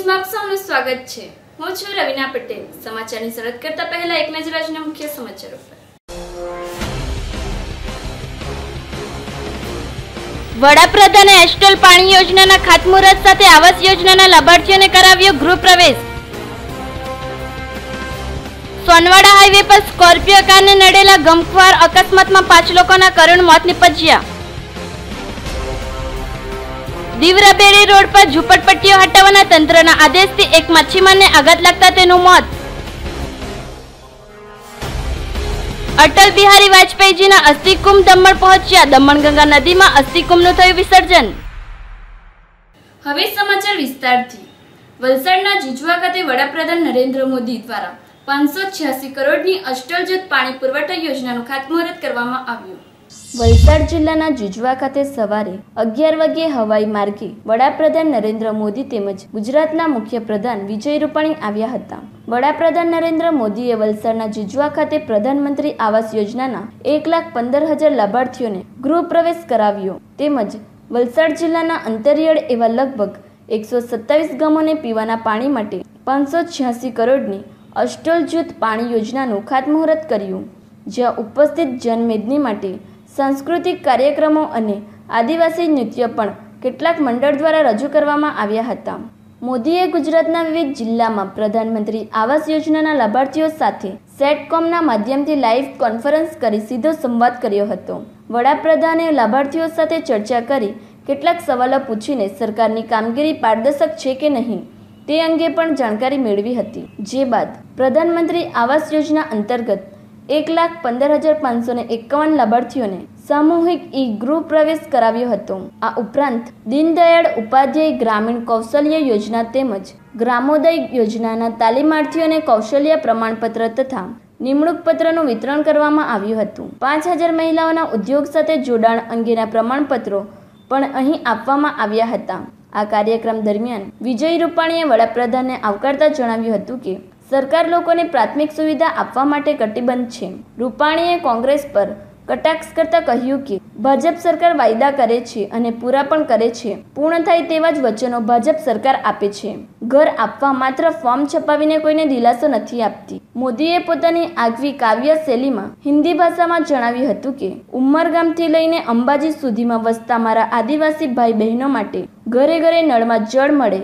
ન્યૂઝમાં આપ સૌનું સ્વાગત છે। હું છું રવિના પટેલ। સમાચારની શરૂઆત કરતા પહેલા એક નજર આજના મુખ્ય સમાચારો પર। વડાપ્રધાને એસ્ટલ પાણી યોજનાના ખાતમુહૂર્ત સાથે આવાસ યોજનાના લાભાર્થીઓને કરાવ્યો ગૃહ પ્રવેશ। સોનવાડા હાઈવે પર સ્કોર્પિયો કારને નડેલા ગમખ્વાર અકસ્માતમાં 5 લોકોના કરુણ મોત નિપજ્યા। દીવરાબેરી રોડ પર ઝૂંપડપટ્ટીઓ હટાવવાના તંત્રના આદેશથી એક માછીમારને આઘાત લાગતા તેનું મોત। અટલ બિહારી વાજપેયીજીના અસ્થિકુંભ દમણ પહોંચ્યા। દમણગંગા નદીમાં અસ્થિકુંભનું થયું વિસર્જન। હવે સમાચાર વિસ્તારથી। વલસાડના જુજવા ખાતે વડાપ્રધાન નરેન્દ્ર મોદી દ્વારા 586 કરોડની અટલ જૂથ પાણી પુરવઠા યોજનાનું ખાતમુહૂર્ત કરવામાં આવ્યું। વલસાડ જિલ્લાના જુજવા ખાતે સવારે 11 વાગ્યે હવાઈ માર્ગે વડાપ્રધાન નરેન્દ્ર મોદી તેમજ ગુજરાતના મુખ્યપ્રધાન વિજય રૂપાણી આવ્યા હતા। વડાપ્રધાન નરેન્દ્ર મોદીએ વલસાડના જુજવા ખાતે પ્રધાનમંત્રી આવાસ યોજનાના 1,15,000 લાભાર્થીઓને ગૃહ પ્રવેશ કરાવ્યો તેમજ વલસાડ જિલ્લાના અંતરિયાળ એવા લગભગ 127 ગામોને પીવાના પાણી માટે 586 કરોડની અટલ જૂથ પાણી યોજનાનું ખાતમુહૂર્ત કર્યું, જ્યાં ઉપસ્થિત જનમેદની માટે સાંસ્કૃતિક કાર્યક્રમો અને આદિવાસી નૃત્ય પણ કેટલાક મંડળ દ્વારા રજૂ કરવામાં આવ્યા હતા। મોદીએ ગુજરાતના વિવિધ જિલ્લામાં પ્રધાનમંત્રી આવાસ યોજનાના લાભાર્થીઓ સાથે સેટકોમના માધ્યમથી લાઈવ કોન્ફરન્સ કરી સીધો સંવાદ કર્યો હતો। વડાપ્રધાને લાભાર્થીઓ સાથે ચર્ચા કરી કેટલાક સવાલો પૂછીને સરકારની કામગીરી પારદર્શક છે કે નહીં તે અંગે પણ જાણકારી મેળવી હતી। જે બાદ પ્રધાનમંત્રી આવાસ યોજના અંતર્ગત 1,15,551 લાભાર્થીઓને સામૂહિક ગૃહ પ્રવેશ કરાવ્યો હતો। આ ઉપરાંત દીનદયાળ ઉપાધ્યાય ગ્રામીણ કૌશલ્ય યોજના તેમજ ગ્રામોદય યોજનાના તાલીમાર્થીઓને કૌશલ્ય પ્રમાણપત્ર તથા નિમણૂક પત્રનું વિતરણ કરવામાં આવ્યું હતું। 5,000 મહિલાઓના ઉદ્યોગ સાથે જોડાણ અંગેના પ્રમાણપત્રો પણ અહીં આપવામાં આવ્યા હતા। આ કાર્યક્રમ દરમિયાન વિજય રૂપાણીએ વડાપ્રધાનને આવકારતા જણાવ્યું હતું કે સરકાર લોકોને પ્રાથમિક સુવિધા આપવા માટે કટિબદ્ધ છે। રૂપાણીએ કોંગ્રેસ પર કટાક્ષ કરતા કહ્યું કે ભાજપ સરકાર વાયદા કરે છે અને પૂરા પણ કરે છે, પૂર્ણ થાય તેવા જ વચનો ભાજપ સરકાર આપે છે। ઘર આપવા માત્ર ફોર્મ છપાવીને કોઈને દિલાસો નથી આપતી। મોદીએ પોતાની આગવી કાવ્ય શૈલીમાં હિન્દી ભાષામાં જણાવ્યું હતું કે ઉમરગામથી લઈને અંબાજી સુધીમાં વસતા મારા આદિવાસી ભાઈ બહેનો માટે ઘરે ઘરે નળમાં જળ મળે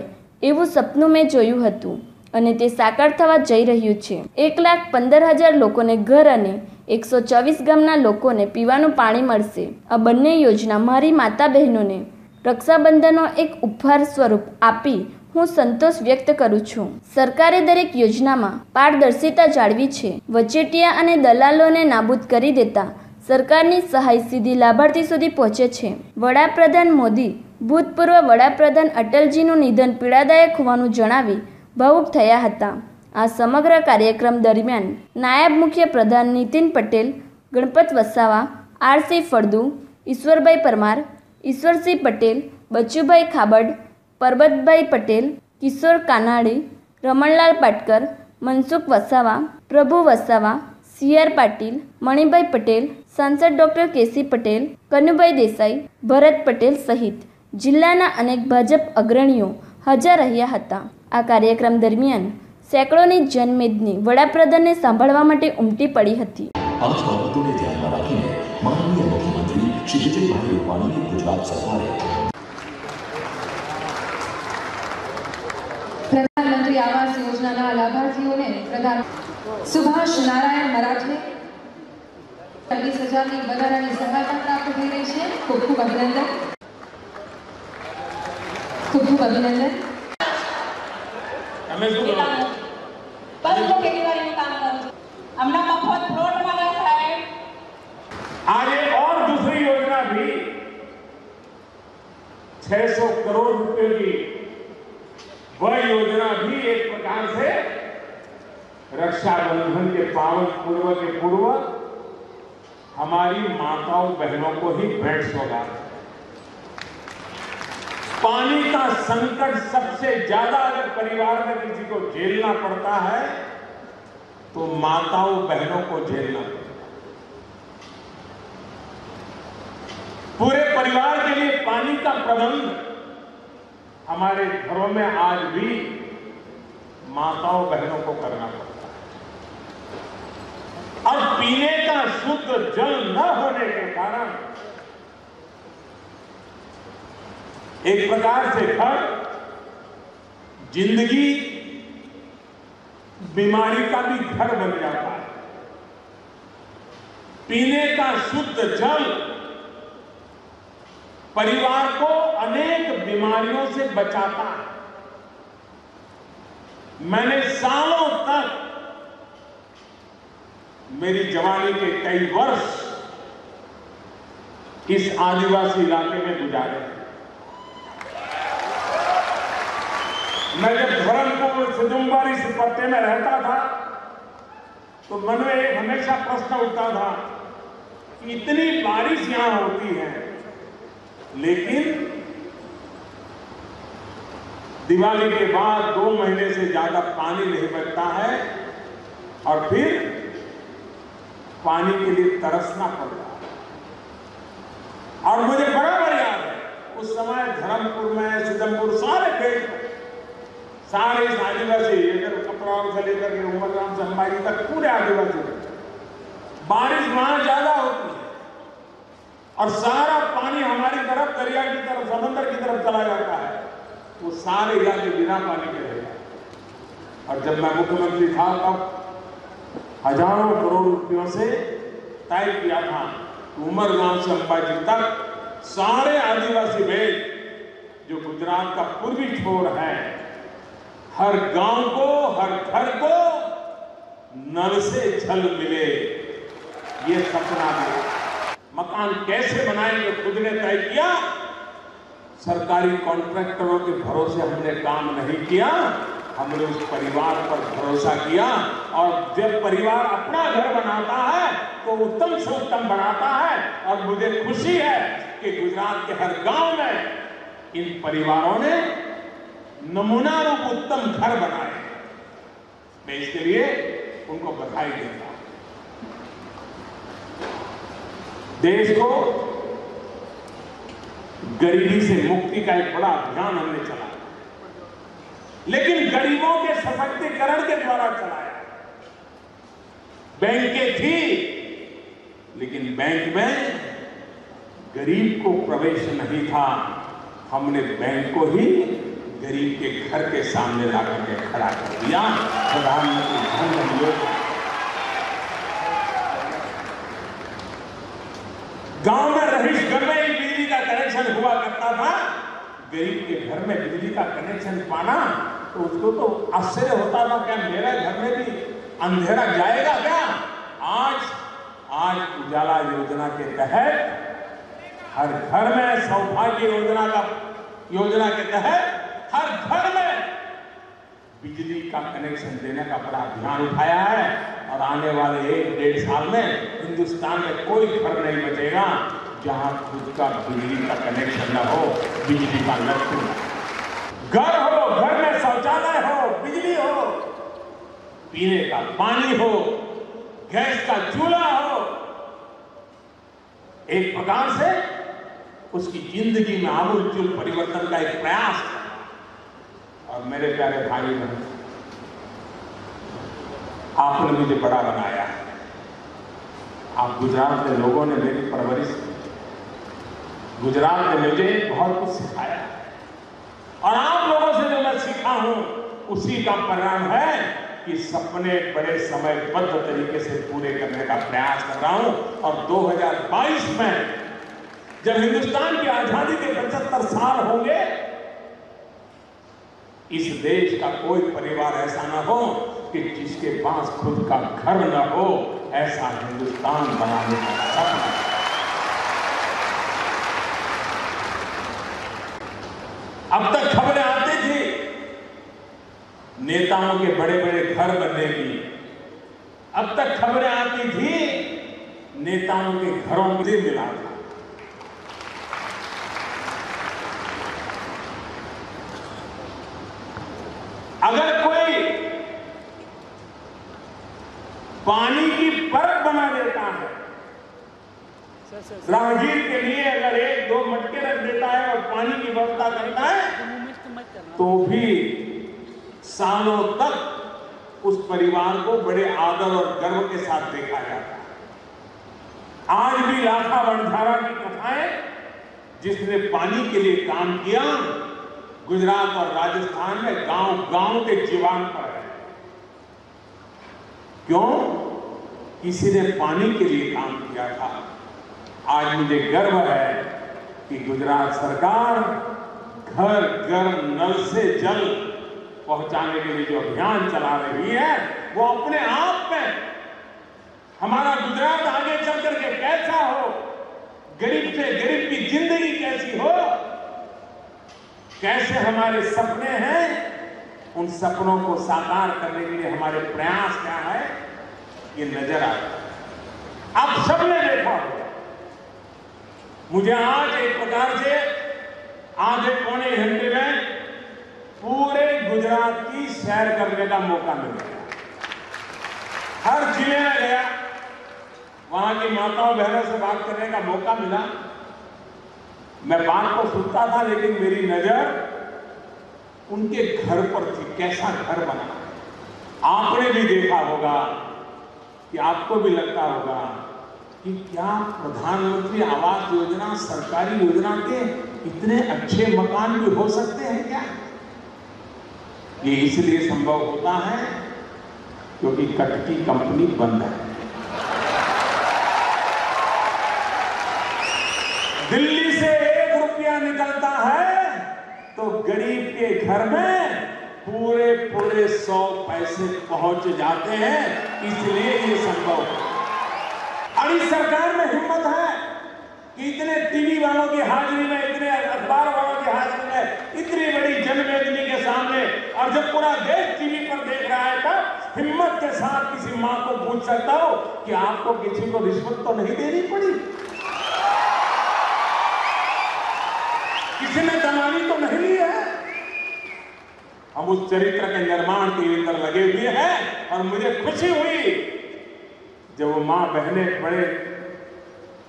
એવું સપનું મેં જોયું હતું અને તે સાકાર થવા જઈ રહ્યું છે। 1,15,000 લોકોને ઘર અને 124 ગામના લોકોને પીવાનું પાણી મળશે। આ બંને યોજના મારી માતા બહેનોને રક્ષાબંધનનો એક ઉપહાર સ્વરૂપ આપી હું સંતોષ વ્યક્ત કરું છું। સરકારે દરેક યોજનામાં પારદર્શિતા જાળવી છે। વચેટિયા અને દલાલોને નાબૂદ કરી દેતા સરકારની સહાય સીધી લાભાર્થી સુધી પહોંચે છે। વડાપ્રધાન મોદી ભૂતપૂર્વ વડાપ્રધાન અટલજીનું નિધન પીડાદાયક હોવાનું જણાવી ભાવુક થયા હતા। આ સમગ્ર કાર્યક્રમ દરમિયાન નાયબ મુખ્યપ્રધાન નીતિન પટેલ, ગણપત વસાવા, આરસી ફળદુ, ઈશ્વરભાઈ પરમાર, ઈશ્વરસિંહ પટેલ, બચુભાઈ ખાબડ, પરબતભાઈ પટેલ, કિશોર કાનાણી, રમણલાલ પાટકર, મનસુખ વસાવા, પ્રભુ વસાવા, સીઆર પાટીલ, મણિભાઈ પટેલ, સાંસદ ડોક્ટર કેસી પટેલ, કનુભાઈ દેસાઈ, ભરત પટેલ સહિત જિલ્લાના અનેક ભાજપ અગ્રણીઓ હાજર રહ્યા હતા। આ કાર્યક્રમ દરમિયાન સેંકડોની જનમેદની વડાપ્રધાનને સાંભળવા માટે ઉમટી પડી હતી। આ જ બાબતોને ધ્યાનમાં રાખીને માનનીય મુખ્યમંત્રી શ્રી વિજયભાઈ રૂપાણીએ ગુજરાત સરકારે प्रधानमंत्री आवास योजना लाभार्थियों ने प्रधान सुभाष नारायण मराठे 20,000 की વધારાની સહાયતા પ્રાપ્ત થઈ રહી છે। ખૂબ ખૂબ અભિનંદન, ખૂબ ખૂબ અભિનંદન। અમે શું પરંતુ ખેતીવાડીનું કામ કરું છું, હમણાં મફત પ્લોટ મળ્યા સાહેબ। आज एक और दूसरी योजना भी 600 करोड़ रुपए की, वह योजना भी एक प्रकार से रक्षाबंधन के पावन पर्व के पूर्व हमारी माताओं बहनों को ही भेंट सौगात। पानी का संकट सबसे ज्यादा अगर परिवार में किसी को झेलना पड़ता है तो माताओं बहनों को झेलना पड़ता है। पूरे परिवार के लिए पानी का प्रबंध हमारे घरों में आज भी माताओं बहनों को करना पड़ता है। और पीने का शुद्ध जल न होने के कारण एक प्रकार से घर जिंदगी बीमारी का भी घर बन जाता है। पीने का शुद्ध जल परिवार को अनेक बीमारियों से बचाता है। मैंने सालों तक मेरी जवानी के कई वर्ष इस आदिवासी इलाके में गुजारे। मैं जब धर्मपुर सिदुम्बारी से पट्टे में रहता था तो मन में एक हमेशा प्रश्न उठता था कि इतनी बारिश यहां होती है, लेकिन दिवाली के बाद 2 महीने से ज्यादा पानी नहीं बचता है और फिर पानी के लिए तरसना पड़ता है। और मुझे बराबर याद है उस समय धर्मपुर में, सिद्धमपुर, सारे पेड़, सारे आदिवासी कपड़ा से लेकर के उमरगाम से अंबाजी तक पूरे आदिवासी, बारिश वहां ज्यादा होती है और सारा पानी हमारी तरफ, दरिया की तरफ, समंदर की तरफ चला जाता है। वो सारे इलाके बिना पानी के रह जाते। और जब मैं मुख्यमंत्री था तब हजारों करोड़ रुपयों से तय किया था उमरगांव से अंबाजी तक सारे आदिवासी बेल्ट जो गुजरात का पूर्वी छोर है, हर गांव को, हर घर को नल से जल मिले, ये सपना है। मकान कैसे बनाएंगे खुद ने तय किया। सरकारी कॉन्ट्रैक्टरों के भरोसे हमने काम नहीं किया, हमने उस परिवार पर भरोसा किया। और जब परिवार अपना घर बनाता है तो उत्तम से उत्तम बनाता है। और मुझे खुशी है कि गुजरात के हर गांव में इन परिवारों ने नमूना रूप उत्तम घर बनाए। मैं इसके लिए उनको बधाई देता हूं। देश को गरीबी से मुक्ति का एक बड़ा अभियान हमने चलाया, लेकिन गरीबों के सशक्तिकरण के द्वारा चलाया। बैंकें थी, लेकिन बैंक में गरीब को प्रवेश नहीं था। हमने बैंक को ही गरीब के घर के सामने लाकर के खड़ा कर दिया। प्रधानमंत्री धन योजना, गांव में रहीश घर में ही बिजली का कनेक्शन हुआ करता था। गरीब के घर में बिजली का कनेक्शन पाना तो उसको तो आश्चर्य होता था, क्या मेरे घर में भी अंधेरा जाएगा क्या। आज उजाला योजना के तहत हर घर में, सौभाग्य योजना के तहत हर घर में बिजली का कनेक्शन देने का बड़ा अभियान उठाया है। और आने वाले 1-1.5 साल में हिंदुस्तान में कोई घर नहीं बचेगा जहां खुद का बिजली का कनेक्शन न हो, बिजली का लक्ष्य। घर हो, घर में शौचालय हो, बिजली हो, पीने का पानी हो, गैस का चूल्हा हो, एक प्रकार से उसकी जिंदगी में आमूल परिवर्तन का एक प्रयास है। और मेरे प्यारे भाई बहन, आपने मुझे बड़ा बनाया है। आप गुजरात के लोगों ने मेरी परवरिश की, गुजरात ने मुझे बहुत कुछ सिखाया है। और आप लोगों से जो मैं सीखा हूं उसी का परिणाम है कि सपने बड़े समयबद्ध तरीके से पूरे करने का प्रयास कर रहा हूं। और 2022 में जब हिंदुस्तान की आजादी के 75 साल होंगे, इस देश का कोई परिवार ऐसा न हो कि जिसके पास खुद का घर न हो। ऐसा हिंदुस्तान बनाने का सपना। अब तक खबरें आती थी नेताओं के बड़े बड़े घर बनने की, अब तक खबरें आती थी नेताओं के घरों में मिला था। अगर कोई पानी की परत बना देता है, राहगीर के लिए अगर 1-2 मटके रख देता है और पानी की व्यवस्था करता है, तो भी सालों तक उस परिवार को बड़े आदर और गर्व के साथ देखा जाता है। आज भी लाखा वणझारा की कथाएं, जिसने पानी के लिए काम किया, गुजरात और राजस्थान में गांव-गांव के जीवान पर है। क्यों? किसी ने पानी के लिए काम किया था। आज मुझे गर्व है कि गुजरात सरकार घर घर नल से जल पहुंचाने के लिए जो अभियान चला रही है, वो अपने आप में हमारा गुजरात आगे चल करके कैसा हो, गरीब से गरीब की जिंदगी कैसी हो, कैसे हमारे सपने हैं, उन सपनों को साकार करने के लिए हमारे प्रयास क्या है, ये नजर आता है। आप सबने देखा होगा। मुझे आज एक प्रकार से आधे पौने घंटे में पूरे गुजरात की सैर करने का मौका मिल गया। हर जिले में गया, वहां की माताओं बहनों से बात करने का मौका मिला। मैं बात को सुनता था, लेकिन मेरी नजर उनके घर पर थी, कैसा घर बना। आपने भी देखा होगा कि आपको भी लगता होगा कि क्या प्रधानमंत्री आवास योजना, सरकारी योजना के इतने अच्छे मकान भी हो सकते हैं क्या? ये इसलिए संभव होता है क्योंकि कटकी कंपनी बंद है। दिल्ली से 1 रुपया निकलता है तो गरीब के घर में पूरे 100 पैसे पहुंच जाते हैं, इसलिए ये संभव है। और इस सरकार में हिम्मत है कि इतने टीवी वालों की हाजिरी में, इतने अखबार वालों की हाजिरी में, इतनी बड़ी जनमेदनी के सामने, और जब पूरा देश टीवी पर देख रहा है, तब हिम्मत के साथ किसी मां को पूछ सकता हो कि आपको किसी को रिश्वत तो नहीं देनी पड़ी, किसी ने दलाली तो नहीं ली है। हम उस चरित्र के निर्माण के अंदर लगे हुए हैं, और मुझे खुशी हुई जब वो मां बहनें बड़े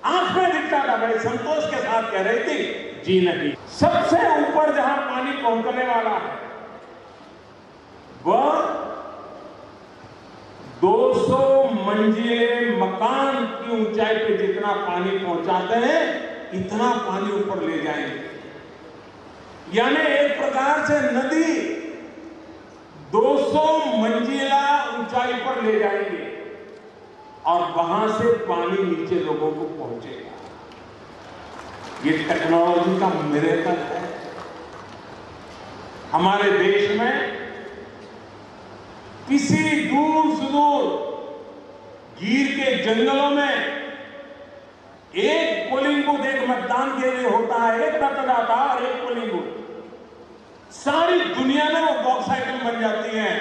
आंख में दिखता था, बड़े संतोष के साथ कह रही थी, जी नहीं, सबसे ऊपर जहां पानी पहुंचने वाला है वह 200 मंजिले मकान की ऊंचाई पे जितना पानी पहुंचाते हैं, इतना पानी ऊपर ले जाएंगे। यानी एक प्रकार से नदी 200 मंजिला ऊंचाई पर ले जाएंगे और वहां से पानी नीचे लोगों को पहुंचेगा। ये टेक्नोलॉजी का मिरेकल है। हमारे देश में किसी दूर सुदूर गिर के जंगलों में एक पोलिंग बूथ, एक मतदान के लिए होता है, एक मतदाता और एक पोलिंग बूथ। सारी दुनिया में वो बॉक्स आइटम बन जाती है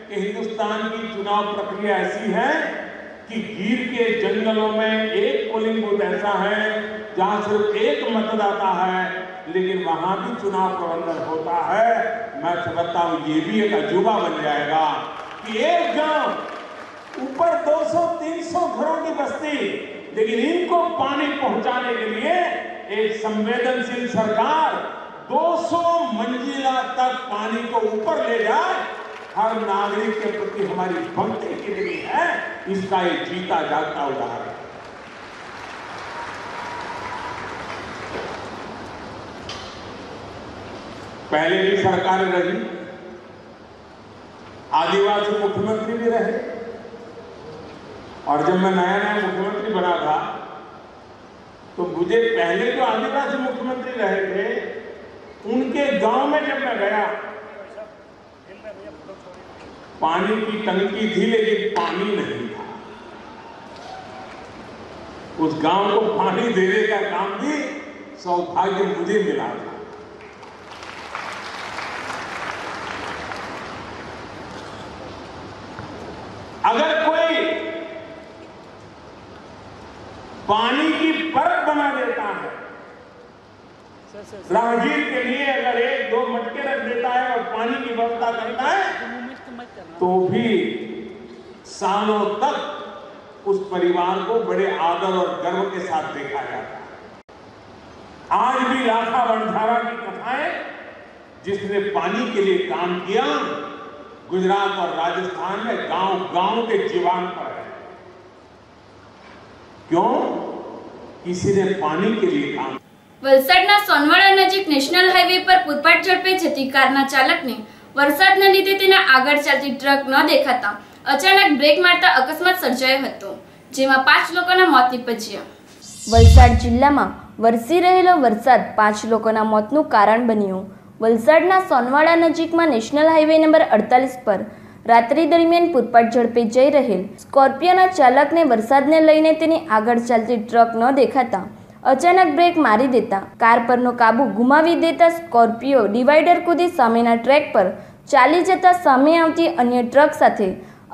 कि हिंदुस्तान की चुनाव प्रक्रिया ऐसी है कि गिर के जंगलों में एक पोलिंग बूथ ऐसा है जहां सिर्फ एक मतदाता है, लेकिन वहां भी चुनाव प्रबंधन होता है। मैं समझता हूं ये भी एक अजूबा बन जाएगा कि एक गांव ऊपर 200-300 घरों की बस्ती, लेकिन इनको पानी पहुंचाने के लिए एक संवेदनशील सरकार 200 मंजिला तक पानी को ऊपर ले जाए। हर नागरिक के प्रति हमारी भक्ति कितनी है, इसका एक जीता जागता उदाहरण है। पहले भी सरकारें रही, आदिवासी मुख्यमंत्री भी रहे, और जब मैं नया नया मुख्यमंत्री बना था तो मुझे पहले जो आदिवासी मुख्यमंत्री रहे थे उनके गांव में जब मैं गया, पानी की टंकी थी लेकिन पानी नहीं था। उस गांव को पानी देने का काम भी सौभाग्य मुझे मिला था। अगर कोई पानी की परत बना देता है, राहगीर के लिए अगर 1-2 मटके रख देता है और पानी की व्यवस्था करता है, तो भी सालों तक उस परिवार को बड़े आदर और गर्व के साथ देखा जाता है। आज भी लाखा वणझारा की कथाएं, जिसने पानी के लिए काम किया, गुजरात और राजस्थान में गांव-गांव के जीवान पर है। क्यों? किसी ने पानी के लिए काम। વલસાડના સોનવાડા નજીક નેશનલ હાઈવે પર પૂરપાટ ઝડપે જતી કારના ચાલકને વરસાદના લીધે તેના આગળ ચાલતી ટ્રક ન દેખાતા અચાનક બ્રેક મારતા અકસ્માત સર્જાયો હતો, જેમાં 5 લોકોના મોત નીપજ્યા। વલસાડ જિલ્લામાં વરસી રહેલો વરસાદ 5 લોકોના મોતનું કારણ બન્યું। વલસાડના સોનવાડા નજીકમાં નેશનલ હાઈવે નંબર 48 પર રાત્રિ દરમિયાન પૂરપાટ ઝડપે જઈ રહેલ સ્કોર્પિયોના ચાલકને વરસાદને લઈને તેની આગળ ચાલતી ટ્રક ન દેખાતા અચાનક બ્રેક મારી દેતા કાર પરનો કાબુ ગુમાવી દેતા સ્કોર્પિયો ડિવાઈડર કૂદી સામેના ટ્રેક પર ચાલી જતા સામે આવતી અન્ય ટ્રક સાથે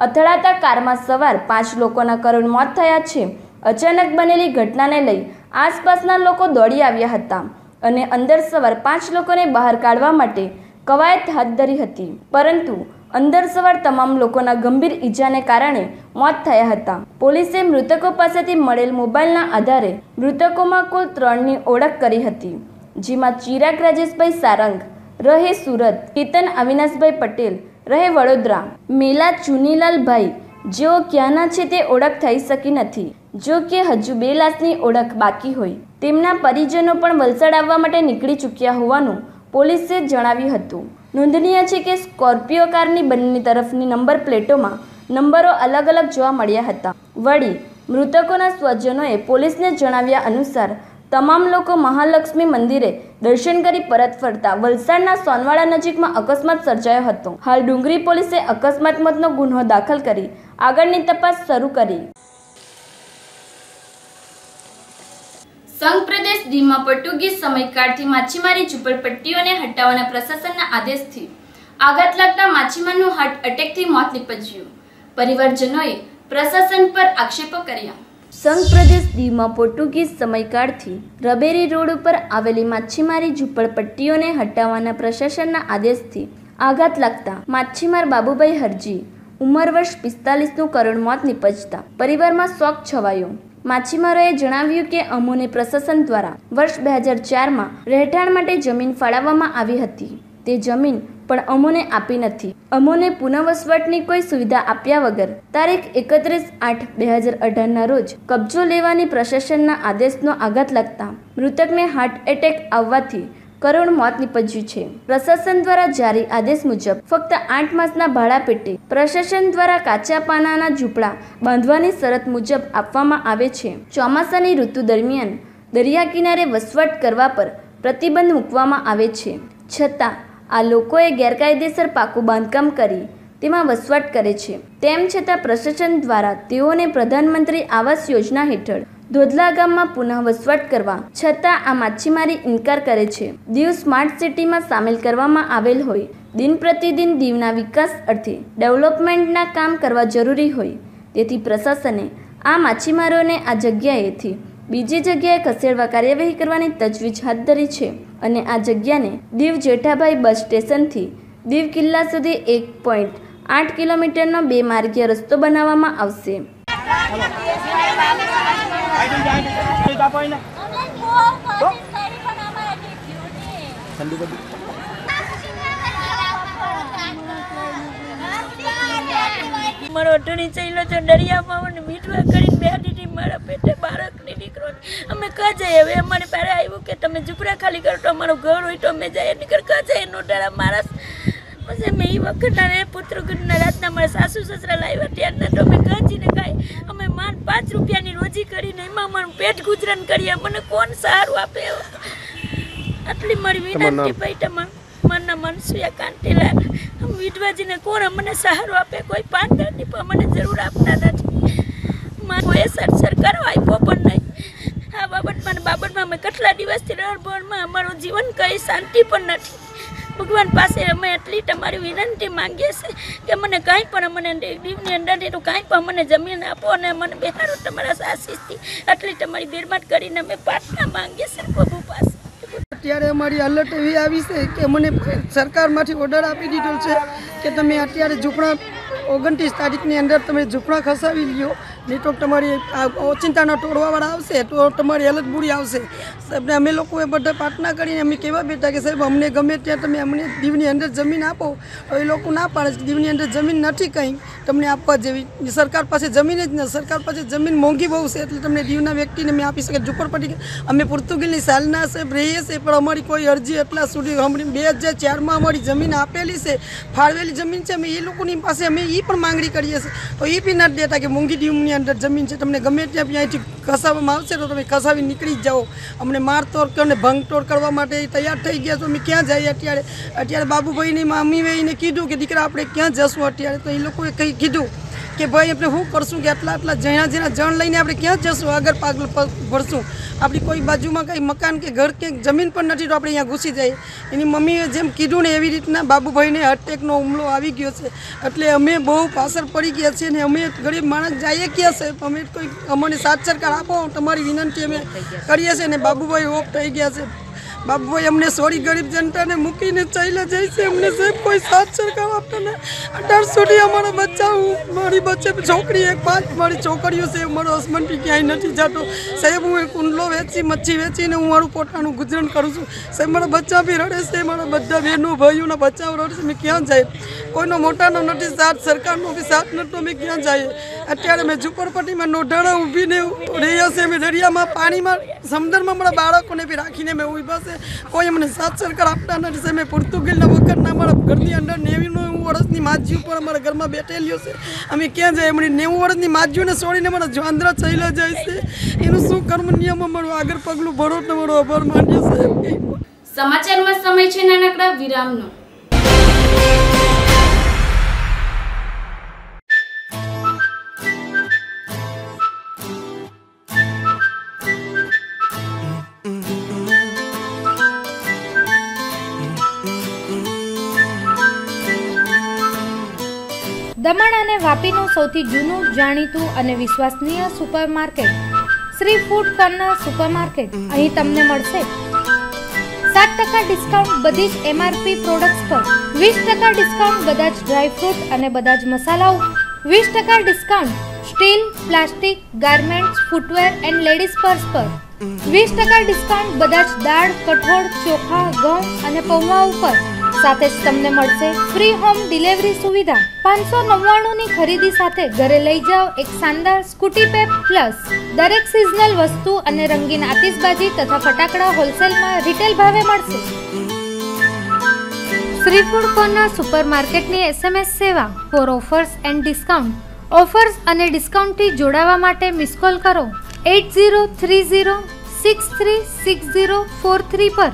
અથડાતા કારમાં સવાર 5 લોકોના કરુણ મોત થયા છે। અચાનક બનેલી ઘટનાને લઈ આસપાસના લોકો દોડી આવ્યા હતા અને અંદર સવાર 5 લોકોને બહાર કાઢવા માટે કવાયત હાથ ધરી હતી, પરંતુ અંદર સવાર તમામ લોકોના ગંભીર ઈજાને કારણે મોત થયા હતા। પોલીસે મૃતકો પાસેથી મળેલ મોબાઈલના આધારે મૃતકોમાં કુલ 3ની ઓળખ કરી હતી, જેમાં ચિરાગ રાજેશભાઈ સારંગ રહે સુરત, કેતન અવિનાશભાઈ પટેલ રહે વડોદરા, મેલા ચુનીલાલભાઈ જેઓ ક્યાંના છે તે ઓળખ થઈ શકી નથી। જો કે હજુ 2 લાશની ઓળખ બાકી હોય તેમના પરિજનો પણ વલસાડ આવવા માટે નીકળી ચૂક્યા હોવાનું પોલીસે જણાવ્યું હતું। નોંધનીય છે કે સ્કોર્પિયો કારની બંને તરફની નંબર પ્લેટોમાં નંબરો અલગ અલગ જોવા મળ્યા હતા। વળી મૃતકોના સ્વજનોએ પોલીસને જણાવ્યા અનુસાર તમામ લોકો મહાલક્ષ્મી મંદિરે દર્શન કરી પરત ફરતા વલસાડના સોનવાડા નજીકમાં અકસ્માત સર્જાયો હતો। હાલ ડુંગરી પોલીસે અકસ્માત મોતનો ગુનો દાખલ કરી આગળની તપાસ શરૂ કરી। સંઘ પ્રદેશ દીવમાં પોર્ટુગીઝ સમયકાળથી માછીમારી ઝૂંપડપટ્ટીઓને હટાવવાના પ્રશાસનના આદેશથી આઘાત લાગતા માછીમારનું હાર્ટ એટેકથી મોત નીપજ્યું। પરિવારજનોએ પ્રશાસન પર આક્ષેપો કર્યા। સંઘ પ્રદેશ દીવમાં પોર્ટુગીઝ સમયકાળથી રબેરી રોડ ઉપર આવેલી માછીમારી ઝૂંપડપટ્ટીઓને હટાવવાના પ્રશાસનના આદેશથી આઘાત લાગતા માછીમાર બાબુભાઈ હરજી ઉંમર વર્ષ 45નું કરુણ મોત નીપજતા પરિવારમાં શોક છવાયો। માછીમારોએ જણાવ્યું કે અમોને પ્રશાસન દ્વારા વર્ષ 2004માં રહેઠાણ માટે જમીન ફાળવવામાં આવી હતી, તે જમીન પણ અમોને આપી નથી। અમોને પુનઃવસવાટની કોઈ સુવિધા આપ્યા વગર તારીખ 31/8/2018ના રોજ કબજો લેવાની પ્રશાસનના આદેશનો આઘાત લાગતા મૃતકને હાર્ટ એટેક આવવાથી કરુણ મોત નીપજ્યું છે। પ્રશાસન દ્વારા જારી આદેશ મુજબ ફક્ત 8 માસના ભાડા પેટે પ્રશાસન દ્વારા કાચા પાનાના ઝૂંપડા બાંધવાની શરત મુજબ આપવામાં આવે છે। ચોમાસાની ઋતુ દરમિયાન દરિયા કિનારે વસવાટ કરવા પર પ્રતિબંધ મૂકવામાં આવે છે, છતાં આ લોકોએ ગેરકાયદેસર પાકું બાંધકામ કરી તેમાં વસવાટ કરે છે। તેમ છતાં પ્રશાસન દ્વારા તેઓને પ્રધાનમંત્રી આવાસ યોજના હેઠળ ધોધલા ગામમાં પુનઃ વસવાટ કરવા છતાં આ માછીમારી ઇનકાર કરે છે। દીવ સ્માર્ટ સિટીમાં સામેલ કરવામાં આવેલ હોય, દિન પ્રતિદિન દીવના વિકાસ અર્થે ડેવલપમેન્ટના કામ કરવા જરૂરી હોય, તેથી પ્રશાસને આ માછીમારોને આ જગ્યાએથી બીજી જગ્યાએ ખસેડવા કાર્યવાહી કરવાની તજવીજ હાથ ધરી છે અને આ જગ્યાને દીવ જેઠાભાઈ બસ સ્ટેશનથી દીવ કિલ્લા સુધી 1.8 કિલોમીટરનો 2 માર્ગીય રસ્તો બનાવવામાં આવશે। મારો અઢણી ચાલ્યો છે દરિયામાં મને મીઠવા કરીને બેઠી મારા પેટે બાળકની દીકરો અમે કા જઈએ। હવે અમારે પાસે આવ્યું કે તમે ઝૂંપડા ખાલી કરો તો અમારું ઘર હોય તો અમે જઈએ, નીકળ કા જઈએ નોટાળા માણસ। પછી મેં એ વખતના રે પુત્ર ઘરના રાતના મારા સાસુ સસરા લાવ્યા ત્યારના તો અમે કાચીને ખાઈ અમે માન 5 રૂપિયાની રોજી કરીને એમાં મારું પેટ ગુજરાન કરીએ, મને કોણ સહારું આપે? આટલી મારી વિનંતી ભાઈ તમારે મારના મનસુયા કાંતિલાલ વિધવાજીને કોણ મને સહારો આપે? કોઈ પાંડરની પણ મને જરૂર આપતા નથી। કોઈ સરકારો આપ્યો પણ નહીં। આ બાબતમાં અમે કેટલા દિવસથી રણભોરમાં અમારું જીવન કઈ શાંતિ પણ નથી। ભગવાન પાસે અમે એટલી તમારી વિનંતી માંગીએ છીએ કે મને કાંઈ પણ મને દીવની અંદરથી તો કાંઈ પણ મને જમીન આપો અને મને બેહારો તમારા આશીષથી, એટલી તમારી બેરમાટ કરીને અમે પ્રાર્થના માંગીએ છીએ પ્રભુ પાસે। અત્યારે અમારી અલર્ટ એવી આવી છે કે મને સરકારમાંથી ઓર્ડર આપી દીધો છે કે તમે અત્યારે ઝૂંપડા 29 તારીખની અંદર તમે ઝૂંપડા ખસાવી લ્યો, નહીં તો તમારી ઓચિંતાના ટોળવાવાળા આવશે તો તમારી હાલત બુરી આવશે. સાહેબને અમે લોકોએ બધા પ્રાર્થના કરીને અમે કહેવા બેઠા કે સાહેબ અમને ગમે ત્યાં તમે અમને દીવની અંદર જમીન આપો. તો એ લોકો ના પાડે છે, દીવની અંદર જમીન નથી કંઈ તમને આપવા જેવી. સરકાર પાસે જમીન જ નથી, સરકાર પાસે જમીન મોંઘી બહુ છે એટલે તમને દીવના વ્યક્તિને મેં આપી શકે. ઝુંપડપટ્ટી અમે પોર્તુગીઝની સાલના સાહેબ રહીએ છીએ પણ અમારી કોઈ અરજી એટલા સુધી હમણાં 2004માં અમારી જમીન આપેલી છે, ફાળવેલી જમીન છે. અમે એ લોકોની પાસે અમે એ પણ માંગણી કરીએ છીએ તો એ બી નથી દેતા કે મોંઘી દીવની અંદર જમીન છે, તમને ગમે ત્યાં બી અહીંથી ખસાવવામાં આવશે તો તમે ખસાવી નીકળી જ જાઓ. અમને મારતોડ કરીને ભંગતોડ કરવા માટે તૈયાર થઈ ગયા તો અમે ક્યાં જઈએ અત્યારે બાબુભાઈની મમ્મીએ કીધું કે દીકરા આપણે ક્યાં જશું અત્યારે. તો એ લોકોએ કંઈ કીધું કે ભાઈ આપણે શું કરશું કે આટલા જેના જણ લઈને આપણે ક્યાં જશું, આગળ પાગલ ભરશું. આપણી કોઈ બાજુમાં કંઈ મકાન કે ઘર કે જમીન પણ નથી તો આપણે અહીંયા ઘૂસી જઈએ. એની મમ્મીએ જેમ કીધું ને એવી રીતના બાબુભાઈને અટેકનો હુમલો આવી ગયો છે એટલે અમે બહુ પાછળ પડી ગયા છીએ ને અમે ગરીબ માણસ જઈએ ક્યાં છે. અમે કોઈ અમને સાથ સરકાર આપો તમારી વિનંતી અમે કરીએ છીએ ને બાબુભાઈ ઓફ થઈ ગયા છે. બાબુભાઈ અમને સોરી ગરીબ જનતાને મૂકીને ચાલ્યા જાય છે. અમને સાહેબ કોઈ સાથ સરકાર આપતો ને અત્યાર સુધી અમારા બચ્ચા મારી બચ્ચે છોકરી 5 મારી છોકરીઓ છે, મારો હસબન્ડ બી ક્યાંય નથી જતો સાહેબ. હું એક કુંડલો વેચી મચ્છી વેચીને હું મારું પોતાનું ગુજરાન કરું છું સાહેબ. મારા બચ્ચા બી રડે છે, મારા બધા બહેનો ભાઈઓના બચ્ચાઓ રડે છે. મેં ક્યાં જાય, કોઈનો મોટાનો નથી સાથ, સરકારનો બી સાથ નથી. અમે ક્યાં જઈએ અત્યારે મેં ઝુંપડપટ્ટીમાં નોઢાણા ઊભીને રહ્યા છે. અમે દરિયામાં પાણીમાં સમુદ્રમાં મારા બાળકોને બી રાખીને મેં ઊભા છે. કોઈ અમને સાથ સરકાર આપતા નથી. મેં પોર્તુગીઝના વખતના અમારા ઘરની અંદર 90 વર્ષની માજી ઉપર અમારા ઘરમાં બેઠેલીઓ છે. અમે ક્યાં જાય, એમની 90 વર્ષની માજીઓને છોડીને અમારા જોંદરા ચાલ્યા જાય છે. એનું શું કર્મ નિયમ અમારું આગળ પગલું ભરો તમારો આભાર માન્ય છે. સમાચારમાં સમય છે નાનકડા વિરામનો. દમણ અને વાપીનું સૌથી જૂનું, જાણીતું અને વિશ્વસનીય supermarket Shri food corner supermarket. અહીં તમને મળશે 7% ડિસ્કાઉન્ટ બધી જ MRP પ્રોડક્ટ્સ પર, 20% ડિસ્કાઉન્ટ બધા જ ડ્રાયફ્રૂટ અને બધા જ મસાલાઓ, 20% discount steel, plastic, garments, footwear and ladies purse પર, 20% ડિસ્કાઉન્ટ બધા જ દાળ, કઠોળ, ચોખા, ઘઉં અને પૌવા ઉપર. સાથે જ તમને મળશે ફ્રી હોમ ડિલિવરી સુવિધા. 599ની ખરીદી સાથે ઘરે લઈ જાઓ એક શાનદાર સ્કૂટી પેપ પ્લસ. દરેક સિઝનલ વસ્તુ અને રંગીન આતિશબાજી તથા ફટાકડા હોલસેલમાં રિટેલ ભાવે મળશે. શ્રી ફૂડ કોર્નર સુપરમાર્કેટની SMS સેવા for offers and discount. Offers અને ડિસ્કાઉન્ટથી જોડાવા માટે મિસ કોલ કરો 8030 636043 પર.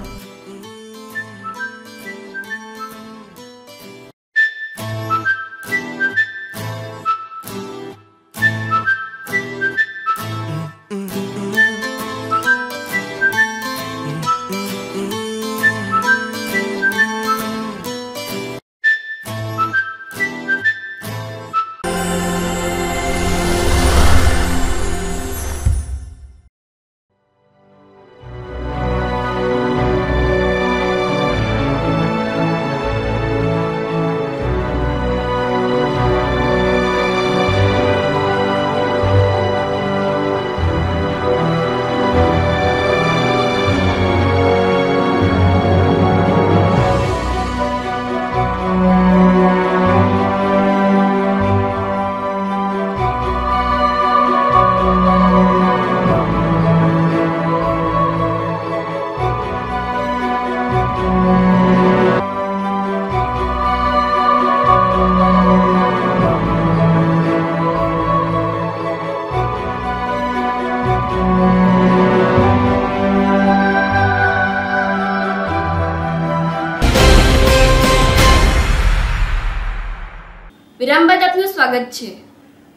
વિરામ બાદ આપનું સ્વાગત છે.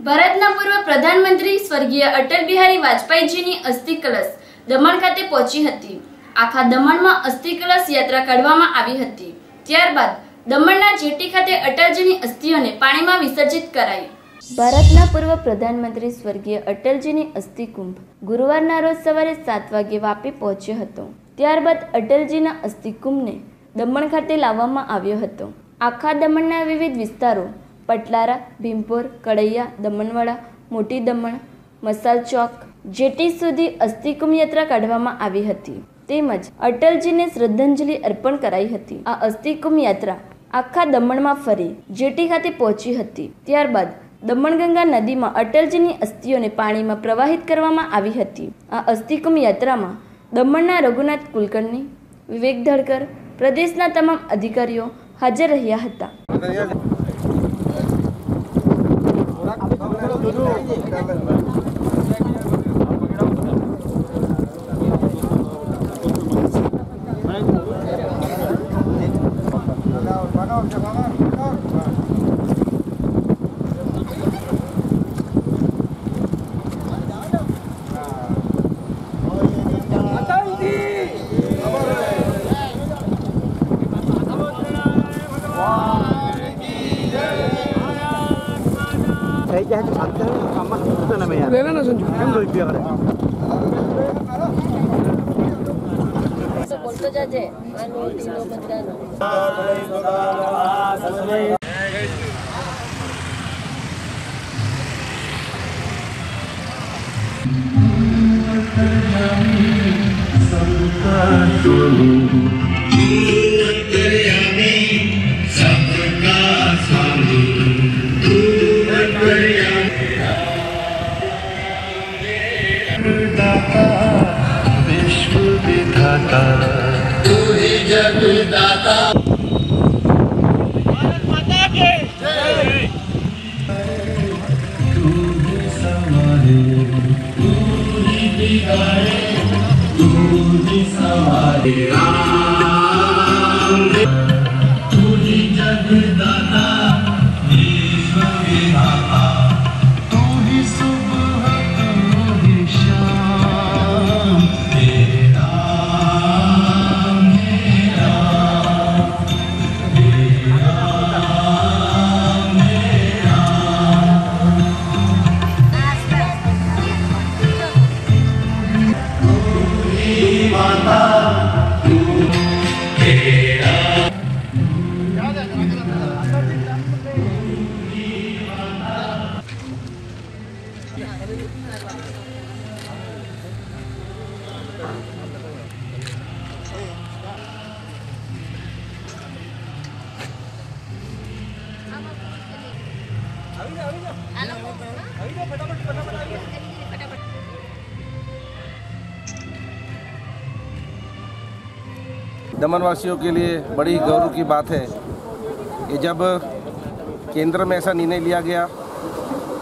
ભારતના પૂર્વ પ્રધાનમંત્રી સ્વર્ગીય અટલ બિહારી વાજપેયીજીની અસ્થિ કલશ દમણ ખાતે પહોંચી હતી. આખા દમણમાં અસ્થિ કલશ યાત્રા કાઢવામાં આવી હતી. ત્યારબાદ દમણના જેટી ખાતે અટલજીની અસ્થિઓને પાણીમાં વિસર્જિત કરાઈ. ભારતના પૂર્વ પ્રધાનમંત્રી સ્વર્ગીય અટલજીની અસ્થિ કુંભ ગુરુવારના રોજ સવારે 7 વાગે વાપી પહોંચ્યો હતો. ત્યારબાદ અટલજીના અસ્થિ કુંભને દમણ ખાતે લાવવામાં આવ્યો હતો. આખા દમણના વિવિધ વિસ્તારો પટલારા, ભીમપોર, કડૈયા, દમણવાડા, મોટી દમણ, મસાલ ચોક, જેટી સુધી અસ્થિ કુંભ યાત્રા કાઢવામાં આવી હતી તેમજ અટલજીને શ્રદ્ધાંજલિ અર્પણ કરાઈ હતી। આ અસ્થિ કુંભ યાત્રા આખા દમણમાં ફરી જેટી ખાતે પહોંચી હતી। ત્યારબાદ દમણગંગા નદીમાં અટલજીની અસ્થિઓને પાણીમાં પ્રવાહિત કરવામાં આવી હતી। આ અસ્થિ કુંભ યાત્રામાં દમણના રઘુનાથ કુલકર્ણી, વિવેક ધડકર, પ્રદેશના તમામ અધિકારીઓ હાજર રહ્યા હતા। બોલતો જાજે दमन वासियों के लिए बड़ी गौरव की बात है कि जब केंद्र में ऐसा निर्णय लिया गया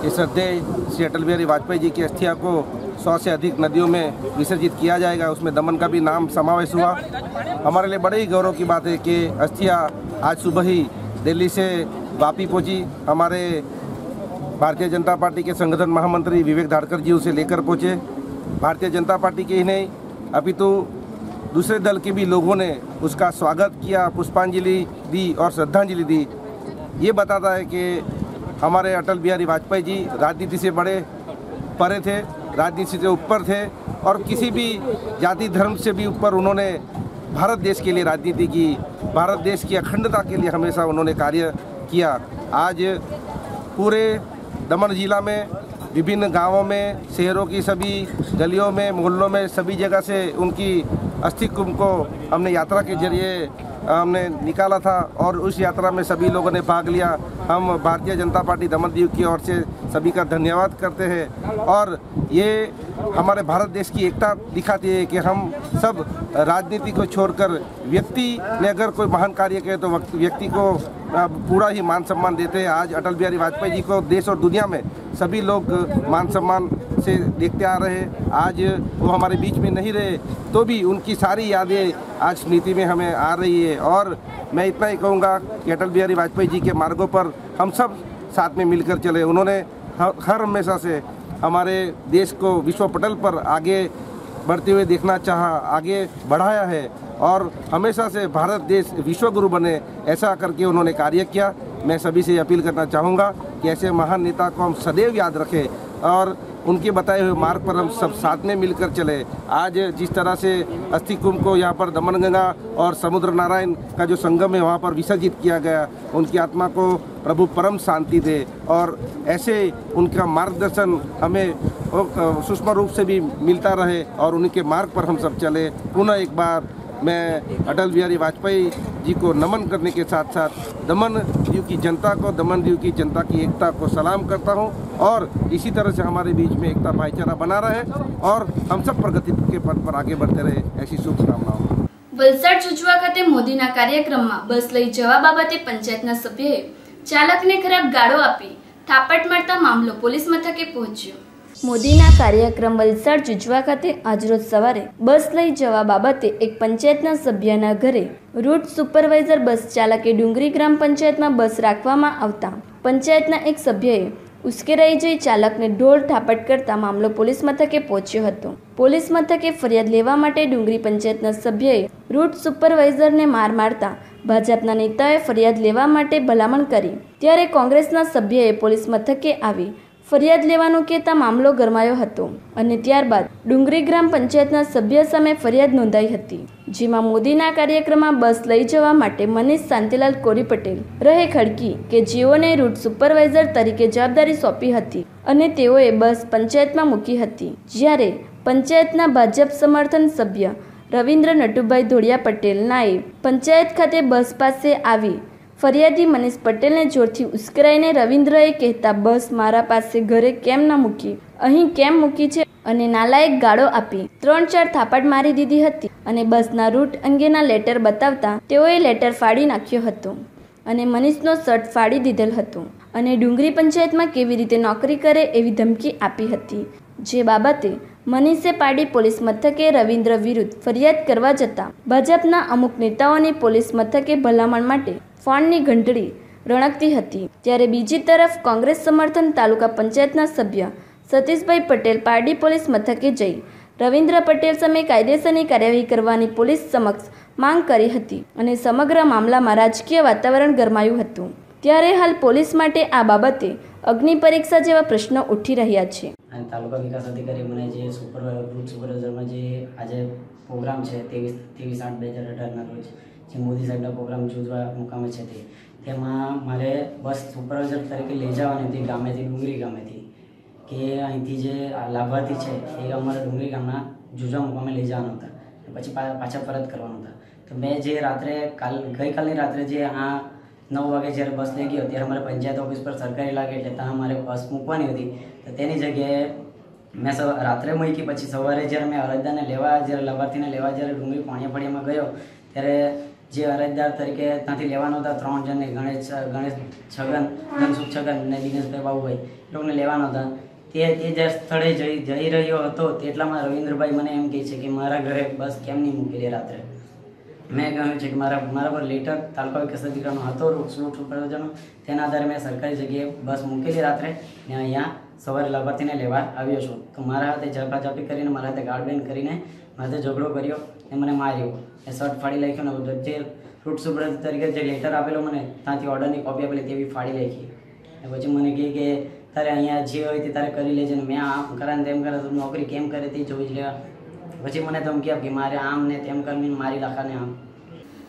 कि श्रद्धेय श्री अटल बिहारी वाजपेयी जी की अस्थियां को 100 से अधिक नदियों में विसर्जित किया जाएगा, उसमें दमन का भी नाम समावेश हुआ। हमारे लिए बड़े ही गौरव की बात है कि अस्थियां आज सुबह ही दिल्ली से वापी पहुंची। हमारे भारतीय जनता पार्टी के संगठन महामंत्री विवेक धाड़कर जी उसे लेकर पहुंचे। भारतीय जनता पार्टी के ही नहीं अपितु दूसरे दल के भी लोगों ने उसका स्वागत किया, पुष्पांजलि दी और श्रद्धांजलि दी। ये बताता है कि हमारे अटल बिहारी वाजपेयी जी राजनीति से बड़े परे थे, राजनीति से ऊपर थे और किसी भी जाति धर्म से भी ऊपर उन्होंने भारत देश के लिए राजनीति की, भारत देश की अखंडता के लिए हमेशा उन्होंने कार्य किया। आज पूरे दमन जिला में विभिन्न गांवों में, शहरों की सभी गलियों में, मोहल्लों में, सभी जगह से उनकी अस्थि कुंभ को हमने यात्रा के जरिए हमने निकाला था और उस यात्रा में सभी लोगों ने भाग लिया। हम भारतीय जनता पार्टी दमनदीव की ओर से सभी का धन्यवाद करते हैं और ये हमारे भारत देश की एकता दिखाती है कि हम सब राजनीति को छोड़कर व्यक्ति ने अगर कोई महान कार्य किया तो व्यक्ति को पूरा ही मान सम्मान देते हैं। आज अटल बिहारी वाजपेयी जी को देश और दुनिया में सभी लोग मान सम्मान से देखते आ रहे हैं। आज वो हमारे बीच में नहीं रहे तो भी उनकी सारी यादें आज स्मृति में हमें आ रही है और मैं इतना ही कहूँगा कि अटल बिहारी वाजपेयी जी के मार्गों पर हम सब साथ में मिलकर चले। उन्होंने हर हमेशा से हमारे देश को विश्व पटल पर आगे बढ़ते हुए देखना चाहा, आगे बढ़ाया है और हमेशा से भारत देश विश्व गुरु बने ऐसा करके उन्होंने कार्य किया। मैं सभी से अपील करना चाहूँगा कि ऐसे महान नेता को हम सदैव याद रखें और उनके बताए हुए मार्ग पर हम सब साथ में मिलकर चले। आज जिस तरह से अस्थि कुंभ को यहाँ पर दमनगंगा और समुद्र नारायण का जो संगम है वहाँ पर विसर्जित किया गया, उनकी आत्मा को प्रभु परम शांति दे और ऐसे उनका मार्गदर्शन हमें सूक्ष्म रूप से भी मिलता रहे और उनके मार्ग पर हम सब चले। पुनः एक बार मैं अटल बिहारी वाजपेयी जी को नमन करने के साथ साथ दमन दीव की जनता को, दमन दीव की जनता की एकता को सलाम करता हूं और इसी तरह से हमारे बीच में एकता भाईचारा बना रहे और हम सब प्रगति के पथ पर आगे बढ़ते रहे, ऐसी शुभकामनाओं। वलसाड जुजवा खाते मोदीना कार्यक्रमમાં બસ લઈ જવા બાબતે પંચાયતના સભ્યએ ચાલકને ખરાબ ગાળો આપી થાપટ મારતા મામલો પોલીસ મથકે પહોંચ્યો। મોદીના કાર્યક્રમ વલસાડ જુજવા ખાતે આજરોજ સવારે બસ લઈ જવા બાબતે એક પંચાયતના સભ્યના ઘરે રૂટ સુપરવાઇઝર બસ ચાલકે ડુંગરી ગ્રામ પંચાયતમાં બસ રાખવામાં આવતા પંચાયતના એક સભ્યએ ઉશ્કેરાઈ જઈ ચાલકને ઢોર થાપટ કરતા મામલો પોલીસ મથકે પહોંચ્યો હતો। પોલીસ મથકે ફરિયાદ લેવા માટે ડુંગરી પંચાયતના સભ્યએ રૂટ સુપરવાઇઝરને માર મારતા ભાજપના નેતાએ ફરિયાદ લેવા માટે ભલામણ કરી, ત્યારે કોંગ્રેસના સભ્યએ પોલીસ મથકે આવી ફરિયાદ લેવાનું કહેતા મામલો ગરમાયો હતો અને ત્યારબાદ ડુંગરી ગ્રામ પંચાયતના સભ્ય સામે ફરિયાદ નોંધાઈ હતી, જેમાં મોદીના કાર્યક્રમમાં બસ લઈ જવા માટે મનીષ શાંતિલાલ કોરી પટેલ રહે ખડકી કે જેઓને રૂટ સુપરવાઇઝર તરીકે જવાબદારી સોંપી હતી અને તેઓએ બસ પંચાયતમાં મૂકી હતી, જ્યારે પંચાયતના ભાજપ સમર્થન સભ્ય રવિન્દ્ર નટુભાઈ ધોળિયા પટેલનાએ પંચાયત ખાતે બસ પાસે આવી ફરિયાદી મનીષ પટેલને જોરથી ઉશ્કેરાઈને રવિન્દ્રએ કહેતા બસ મારા પાસે ઘરે કેમ ન મૂકી, અહીં કેમ મૂકી છે અને નાલાયક ગાળો આપી 3-4 થાપડ મારી દીધી હતી અને બસના રૂટ અંગેના લેટર બતાવતા તેઓએ લેટર ફાડી નાખ્યો હતો અને મનીષનો શર્ટ ફાડી દીધેલ હતો અને ડુંગરી પંચાયતમાં કેવી રીતે નોકરી કરે એવી ધમકી આપી હતી, જે બાબતે મનીષે પાડી પોલીસ મથકે રવિન્દ્ર વિરુદ્ધ ફરિયાદ કરવા જતાં ભાજપના અમુક નેતાઓની પોલીસ મથકે ભલામણ માટે ફોનની ઘંટડી રણકતી હતી, ત્યારે બીજી તરફ કોંગ્રેસ સમર્થન તાલુકા પંચાયતના સભ્ય સતીશભાઈ પટેલ પારડી પોલીસ મથકે જઈ રવિન્દ્ર પટેલ સામે કાયદેસરની કાર્યવાહી કરવાની પોલીસ સમક્ષ માંગ કરી હતી અને સમગ્ર મામલામાં રાજકીય વાતાવરણ ગરમાયું હતું। ત્યારે હાલ પોલીસ માટે આ બાબતે અગ્નિ પરીક્ષા જેવા પ્રશ્નો ઉઠી રહ્યા છે। તાલુકા વિકાસ અધિકારી મને જે સુપરવાઇઝરમાં જે આજે પ્રોગ્રામ છે 23/8/2018ના રોજ જે મોદી સાહેબના પ્રોગ્રામ જોવા મુકામે છે તેમાં મારે બસ સુપરવાઇઝર તરીકે લઈ જવાની હતી ગામેથી, ડુંગરી ગામેથી, કે અહીંથી જે લાભાર્થી છે એ અમારા ડુંગરી ગામના જુજવા મુકામે લઈ જવાના હતા, પછી પાછા પરત કરવાના હતા। તો મેં જે રાત્રે ગઈકાલની રાત્રે જે 9 વાગે જ્યારે બસ લઈ ગયો ત્યારે અમારે પંચાયત ઓફિસ પર સરકારી લાગે એટલે ત્યાં અમારે બસ મૂકવાની હતી, તો તેની જગ્યાએ મેં રાત્રે મૂકી, પછી સવારે જ્યારે મેં અરજદારને લેવા, જ્યારે લાભાર્થીને લેવા જ્યારે ડુંગરી પાણીયાફળિયામાં ગયો ત્યારે જે અરજદાર તરીકે ત્યાંથી લેવાનો હતા 3 જણને, ગણેશ છગન, ધનસુખ છગન અને દિનેશભાઈ બાબુભાઈ, એ લોકોને લેવાનો હતા। તે જે સ્થળે જઈ રહ્યો હતો તેટલામાં રવિન્દ્રભાઈ મને એમ કહે છે કે મારા ઘરે બસ કેમ નહીં મૂકેલી રાત્રે। મેં કહ્યું છે કે મારા પર લેટર તાલુકા વિકાસ અધિકારીનો હતો રૂટ સુપરવાઇઝરનો, તેના આધારે મેં સરકારી જગ્યાએ બસ મૂકેલી રાત્રે ને અહીંયા સવારે લાભાર્થીને લેવા આવ્યો છું। તો મારા હાથે ઝપાઝપી કરીને, મારા હાથે ગાળબેન કરીને મારે ઝઘડો કર્યો ને મને માર્યો, એ શર્ટ ફાડી નાખ્યો ને જે રૂટ સુપરવાઇઝર તરીકે જે લેટર આપેલો મને ત્યાંથી ઓર્ડરની કોપી આપેલી તેવી ફાડી નાખી। પછી મને કહે કે તારે અહીંયા જે હોય તે તારે કરી લેજે ને મેં આમ કરે ને તેમ કરે, તો નોકરી કેમ કરે તે જોઈ જ લેવા। પછી મને ધમકી આપી કે મારે આમ ને તેમ કરીને મારી લાખાને આમ।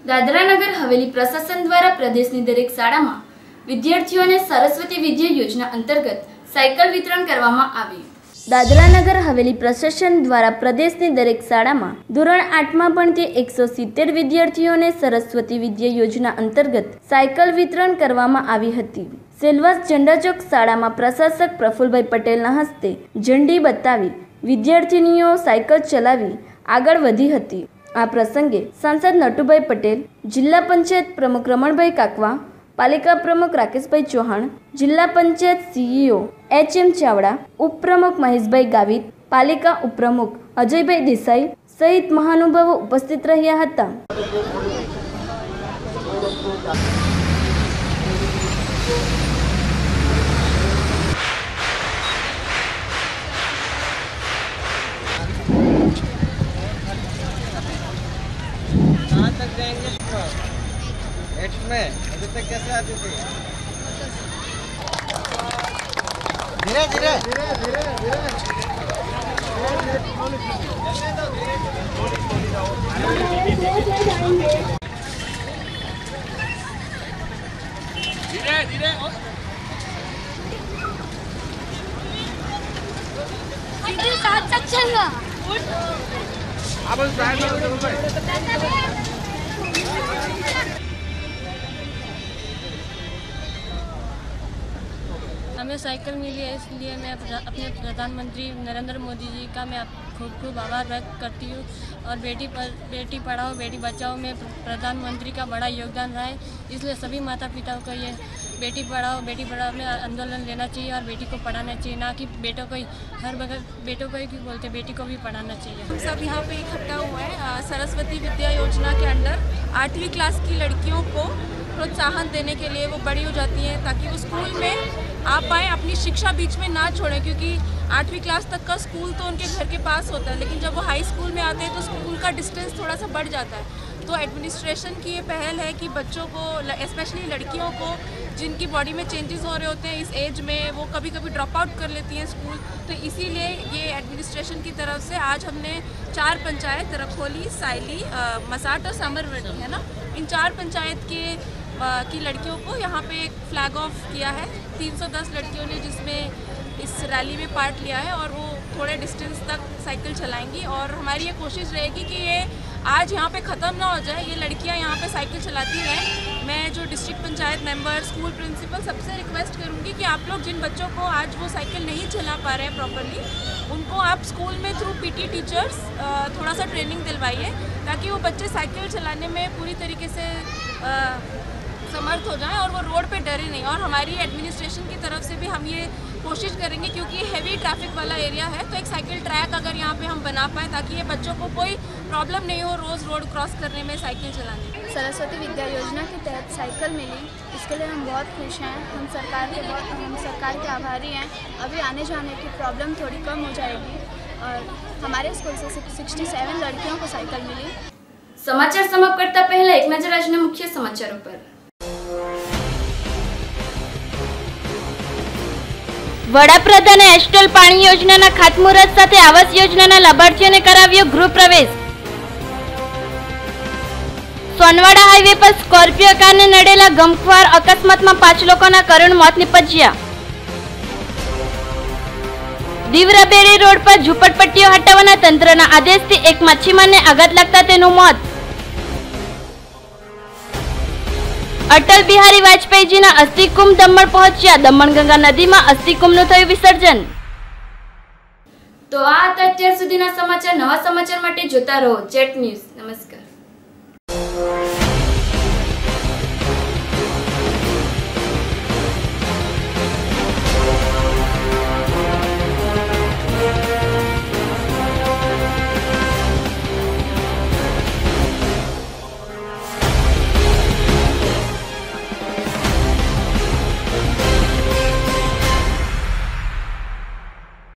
દાદરા નગર હવેલી પ્રશાસન દ્વારા પ્રદેશની દરેક શાળામાં વિદ્યાર્થીઓને સરસ્વતી વિદ્યા યોજના અંતર્ગત સાયકલ વિતરણ કરવામાં આવ્યું। દાદરા નગર હવેલી પ્રશાસન દ્વારા પ્રદેશની દરેક શાળામાં ધોરણ 8માં ભણતી 170 વિદ્યાર્થીઓને સરસ્વતી વિદ્યા યોજના અંતર્ગત સાયકલ વિતરણ કરવામાં આવી હતી। સેલવાસ ઝંડા ચોક શાળામાં પ્રશાસક પ્રફુલભાઈ પટેલના હસ્તે ઝંડી બતાવી વિદ્યાર્થીનીઓ સાયકલ ચલાવી આગળ વધી હતી। આ પ્રસંગે સાંસદ નટુભાઈ પટેલ, જિલ્લા પંચાયત પ્રમુખ રમણભાઈ કાકવા, પાલિકા પ્રમુખ રાકેશભાઈ ચૌહાણ, જિલ્લા પંચાયત સીઈઓ HM ચાવડા, ઉપપ્રમુખ મહેશભાઈ ગાવિત, પાલિકા ઉપપ્રમુખ અજયભાઈ દેસાઈ સહિત મહાનુભાવો ઉપસ્થિત રહ્યા હતા। में अभी तक कैसे आती थी? हमें साइकिल मिली है, इसलिए मैं अपने प्रधानमंत्री नरेंद्र मोदी जी का मैं खूब खूब आभार व्यक्त करती हूँ। और बेटी पढ़ाओ बेटी बचाओ में प्रधानमंत्री का बड़ा योगदान रहा है, इसलिए सभी माता पिताओं को ये बेटी पढ़ाओ में आंदोलन लेना चाहिए और बेटी को पढ़ाना चाहिए, ना कि बेटों को ही हर बगल बेटों को ही क्यों बोलते, बेटी को भी पढ़ाना चाहिए। सब यहाँ पे इकट्ठा हुआ है सरस्वती विद्या योजना के अंडर 8वीं क्लास की लड़कियों को प्रोत्साहन देने के लिए वो बड़ी हो जाती हैं ताकि वो स्कूल में आ पाएँ, अपनी शिक्षा बीच में ना छोड़ें, क्योंकि 8वीं क्लास तक का स्कूल तो उनके घर के पास होता है, लेकिन जब वो हाई स्कूल में आते हैं तो स्कूल का डिस्टेंस थोड़ा सा बढ़ जाता है। तो एडमिनिस्ट्रेशन की ये पहल है कि बच्चों को, स्पेशली लड़कियों को जिनकी बॉडी में चेंजेस हो रहे होते हैं इस एज में, वो कभी कभी ड्रॉप आउट कर लेती हैं स्कूल, तो इसीलिए ये एडमिनिस्ट्रेशन की तरफ से आज हमने 4 पंचायत रखोली, सायली, मसाट और सामरवटी है ना, इन 4 पंचायत की लड़कियों को यहाँ पे एक फ्लैग ऑफ किया है। 310 लड़कियों ने जिसमें इस रैली में पार्ट लिया है और वो थोड़े डिस्टेंस तक साइकिल चलाएंगी और हमारी ये कोशिश रहेगी कि ये आज यहाँ पे ख़त्म ना हो जाए, ये लड़कियाँ यहाँ पे साइकिल चलाती रहें। मैं जो district panchayat member, school principal सबसे रिक्वेस्ट करूँगी कि आप लोग जिन बच्चों को आज वो साइकिल नहीं चला पा रहे हैं प्रॉपरली, उनको आप स्कूल में थ्रू पीटी टीचर्स थोड़ा सा ट्रेनिंग दिलवाइए ताकि वो बच्चे साइकिल चलाने में पूरी तरीके से समर्थ हो जाएं और वो रोड पे डरे नहीं। और हमारी एडमिनिस्ट्रेशन की तरफ से भी हम ये कोशिश करेंगे, क्योंकि ये हैवी ट्रैफिक वाला एरिया है, तो एक साइकिल ट्रैक अगर यहाँ पे हम बना पाएँ ताकि ये बच्चों को कोई प्रॉब्लम नहीं हो रोज़ रोड क्रॉस करने में, साइकिल चलाने में। सरस्वती विद्या योजना के तहत साइकिल मिली, इसके लिए हम बहुत खुश हैं। हम सरकार के आभारी हैं। अभी आने जाने की प्रॉब्लम थोड़ी कम हो जाएगी और हमारे स्कूल से 67 लड़कियों को साइकिल मिली। समाचार समाप्त करता पहला एक नजर આજના મુખ્ય સમાચારો પર। વડાપ્રધાને એસ્ટલ પાણી યોજનાના ખાતમુહૂર્ત સાથે આવાસ યોજનાના લાભાર્થીઓને કરાવ્યો ગૃહ પ્રવેશ। સોનવાડા હાઈવે પર સ્કોર્પિયો કારને નડેલા ગમખ્વાર અકસ્માતમાં 5 લોકોના કરુણ મોત નિપજ્યા। દીવરાબેડી રોડ પર ઝૂંપડપટ્ટીઓ હટાવવાના તંત્રના આદેશથી એક માછીમારને આઘાત લાગતા તેનું મોત। અટલ બિહારી વાજપેયીજીના અસ્થિકુંભ દમણ પહોંચ્યા। દમણગંગા નદીમાં અસ્થિકુંભનું થયું વિસર્જન। તો આ હતા અત્યાર સુધીના સમાચાર। નવા સમાચાર માટે જોતા રહો જેટ ન્યૂઝ। નમસ્કાર।